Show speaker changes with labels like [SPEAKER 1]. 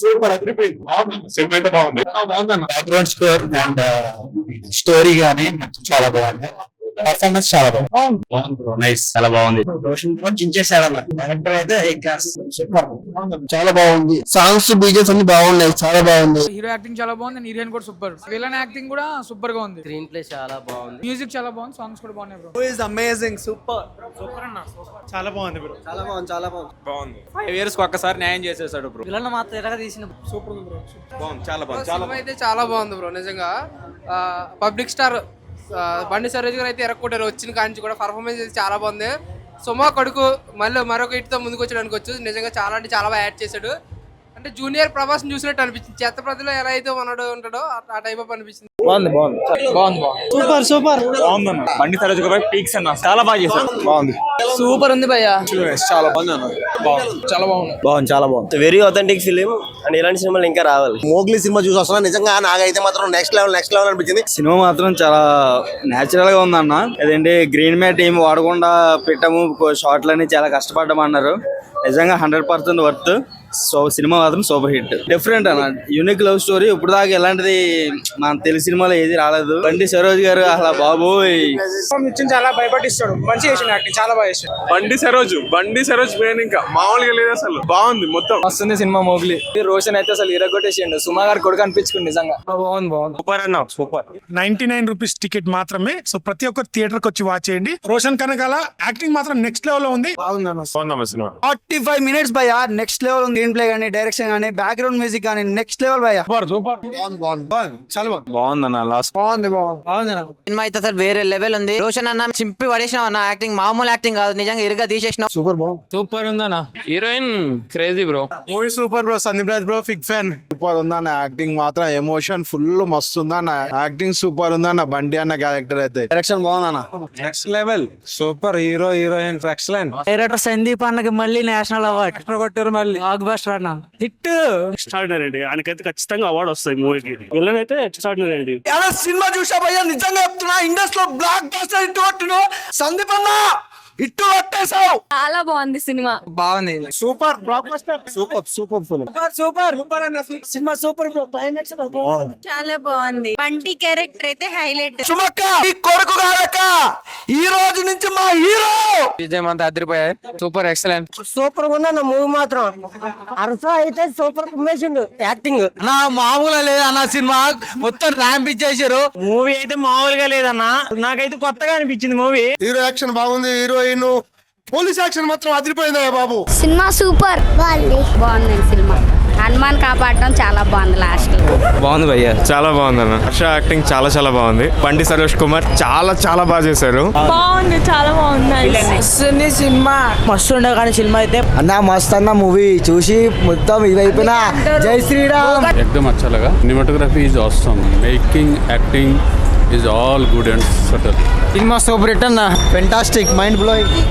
[SPEAKER 1] Super అదిరిపోయింది. Cinema అయితే బాగుంది.
[SPEAKER 2] బ్యాక్గ్రౌండ్ స్కోర్ అండ్ స్టోరీ గానీ చాలా బాగుంది. పర్ఫార్మెన్స్ చాలా బాగుంది. నైస్, చాలా బాగుంది. డైరెక్టర్ అయితే చాలా బాగుంది. సాంగ్స్ బీజెస్ అన్ని బాగున్నాయి, చాలా బాగుంది.
[SPEAKER 3] హీరో యాక్టింగ్ చాలా బాగుంది అండ్ హీరోయిన్ కూడా సూపర్. విలన్ యాక్టింగ్ కూడా సూపర్ గా ఉంది.
[SPEAKER 4] స్క్రీన్ ప్లే చాలా బాగుంది.
[SPEAKER 3] మ్యూజిక్ చాలా బాగుంది. సాంగ్స్ కూడా బాగున్నాయి బ్రో.
[SPEAKER 5] Is amazing. సూపర్
[SPEAKER 3] అన్న
[SPEAKER 5] చాలా బాగుంది బ్రో. చాలా బాగుంది, చాలా బాగుంది.
[SPEAKER 6] 5 years ఒక్కసారి న్యాయం చేసేసాడు బ్రో.
[SPEAKER 4] విలన్ మాత్రం ఎలాగ తీసిన
[SPEAKER 3] సూపర్ ఉంది బ్రో.
[SPEAKER 6] బాగుంది, చాలా బాగుంది, చాలా బాగుంది.
[SPEAKER 7] అయితే చాలా బాగుంది బ్రో. నిజంగా పబ్లిక్ స్టార్ బండి సరోజ్ గారు అయితే ఎరక్కొట్టారు. వచ్చిన కాంచి కూడా పర్ఫార్మెన్స్ అయితే చాలా బాగుంది. సుమా కొడుకు మళ్ళీ మరొక ఇటుతో ముందుకు వచ్చాడు అనుకోవచ్చు. నిజంగా చాలా అంటే చాలా బాగా యాడ్ చేశాడు. అంటే జూనియర్ ప్రభాస్ చూసినట్టు అనిపించింది. చెత్త ప్రతిలో ఎలా అయితే మనడు ఉంటాడో ఆ టైప్ ఆఫ్ అనిపించింది.
[SPEAKER 5] సూపర్ సూపర్
[SPEAKER 6] బాగుందన్న. బండి సరోజ్ గారు పీక్స్ అన్న చాలా బాగా చేశాడు. బాగుంది,
[SPEAKER 7] సూపర్ ఉంది భయ్యా.
[SPEAKER 6] చాలా బాగుంది అన్న.
[SPEAKER 7] చాలా బాగుంది.
[SPEAKER 5] బాగుంది, చాలా బాగుంది.
[SPEAKER 4] వెరీ అథెంటిక్ ఫిలిం అండ్ ఇలాంటి సినిమాలు ఇంకా రావాలి.
[SPEAKER 5] మోగ్లీ సినిమా చూసి వస్తున్నా. నిజంగా నాకైతే మాత్రం నెక్స్ట్ లెవెల్ అనిపించింది.
[SPEAKER 8] సినిమా మాత్రం చాలా నేచురల్ గా ఉందన్న. అదేంటి గ్రీన్ మ్యాట్ ఏం వాడకుండా పెట్టాము, షార్ట్లని చాలా కష్టపడ్డాము అన్నారు. నిజంగా 100% వర్త్. సో సినిమా మాత్రం సూపర్ హిట్. డిఫరెంట్ అన్న, యూనిక్ లవ్ స్టోరీ. ఇప్పుడు దాకా ఎలాంటిది మన తెలుగు సినిమాలో ఏది రాలేదు. బండి సరోజ్ గారు అసలు బాబోయ్
[SPEAKER 3] చాలా భయపడిస్తాడు. మంచి చేసిన యాక్టింగ్ చాలా బాగా చేశాడు.
[SPEAKER 1] బండి సరోజ్ మెయిన్ ఇంకా మామూలుగా లేదు అసలు. బాగుంది మొత్తం.
[SPEAKER 3] వస్తుంది సినిమా మోగ్లీ. రోషన్ అయితే అసలు ఇరగొట్టేసిండు. సుమా గారు కొడుకు అనిపించుకుంది. నిజంగా బాగుంది.
[SPEAKER 6] సూపర్ అన్న, సూపర్.
[SPEAKER 9] 99 రూపీస్ టికెట్ మాత్రమే. సో ప్రతి ఒక్కరు థియేటర్ కి వచ్చి వాచ్ చేయండి. రోషన్ కనకాల యాక్టింగ్ మాత్రం నెక్స్ట్ లెవెల్ లో ఉంది.
[SPEAKER 1] బాగుందన్న సినిమా.
[SPEAKER 2] 45 minutes భయ్యా, నెక్స్ట్ లెవెల్ ఉంది. స్క్రీన్ ప్లే గానీ, డైరెక్షన్ గానీ, బ్యాక్గ్రౌండ్ మ్యూజిక్ గానీ నెక్స్ట్ లెవెల్ భయ్యా.
[SPEAKER 8] బాగుందన్న. లాస్ట్
[SPEAKER 4] సినిమా అయితే అసలు వేరే లెవెల్ ఉంది. రోషన్ అన్న చింపి పడేసినావు అన్న. యాక్టింగ్ మామూలు యాక్టింగ్ కాదు, నిజంగా ఇరుగా తీసేసినావు.
[SPEAKER 6] సూపర్ ఉందన్న. Heroine crazy bro.
[SPEAKER 5] Movie super bro. Sandeep Raj bro big fan. Super ఉందన్న. యాక్టింగ్ మాత్రం ఎమోషన్ ఫుల్ మస్తు ఉందన్న. యాక్టింగ్ సూపర్ ఉందన్న. బండి అన్న క్యారెక్టర్ అయితే
[SPEAKER 2] డైరెక్షన్ బాగుందన్న.
[SPEAKER 8] Next level. Super. Heroine excellent.
[SPEAKER 2] Director Sandeep అన్నకి మళ్ళీ నేషనల్ అవార్డు
[SPEAKER 8] కొట్టారు మళ్ళీ.
[SPEAKER 2] బ్లాక్ బస్టర్ అన్న. హిట్.
[SPEAKER 10] ఎక్స్ట్రాడినరీ అండి. ఆయనకైతే ఖచ్చితంగా అవార్డు వస్తాయి మూవీకి. విలన్ అయితే ఎక్స్ట్రాడినరీ అండి.
[SPEAKER 2] సినిమా చూసా భయ్యా, నిజంగా చెప్తున్నా. ఇండస్ట్రీలో బ్లాక్ బస్టర్ హిట్ కొట్టును. సందీప్ అన్న ఇట్టు కొట్టేసావు.
[SPEAKER 11] చాలా బాగుంది సినిమా.
[SPEAKER 2] బాగుంది.
[SPEAKER 5] Super blockbuster. Super film.
[SPEAKER 2] Super అన్న. Cinema super.
[SPEAKER 11] చాలా బాగుంది. బంటి క్యారెక్టర్ అయితే హైలైట్.
[SPEAKER 2] సుమక్క ఈ కొడుకు కాదక్క, ఈ రోజు నుంచి మా హీరో.
[SPEAKER 6] విజయం అంతా అదిరిపోయాయి. Super, excellent.
[SPEAKER 2] సూపర్ ఉందన్న మూవీ మాత్రం. అర్స అయితే సూపర్ కుమ్మేసిండు యాక్టింగ్.
[SPEAKER 4] నా మామూలుగా లేదన్న సినిమా, మొత్తం ర్యాంప్ ఇచ్చేసారు.
[SPEAKER 3] మూవీ అయితే మామూలుగా లేదన్న. నాకైతే కొత్తగా అనిపించింది మూవీ.
[SPEAKER 5] హీరో యాక్షన్ బాగుంది. హీరోయిన్ పోలీస్ యాక్షన్ మాత్రం అదిరిపోయిందా బాబు.
[SPEAKER 11] సినిమా సూపర్ బాగుంది. సినిమా హనుమాన్ కాపాడడం చాలా బాగుంది. లాస్ట్
[SPEAKER 8] బాగుంది భయ్యా,
[SPEAKER 1] చాలా బాగుందన్న. హర్ష యాక్టింగ్ చాలా చాలా బాగుంది. బండి సరోజ్ కుమార్ చాలా బాగా చేశారు.
[SPEAKER 11] బాగుంది. చాలా బాగుంది.
[SPEAKER 2] సినిమా మస్తు ఉండే కానీ సినిమా అయితే అన్న మస్తు అన్న. మూవీ చూసి మొత్తం ఇదైపోయినా. జై శ్రీరామ్.
[SPEAKER 10] ఎక్దమ్ అచ్చలగా. Cinematography is awesome. Making, acting is all good and subtle.
[SPEAKER 2] Cinema super hit అన్న. Fantastic, mind blowing.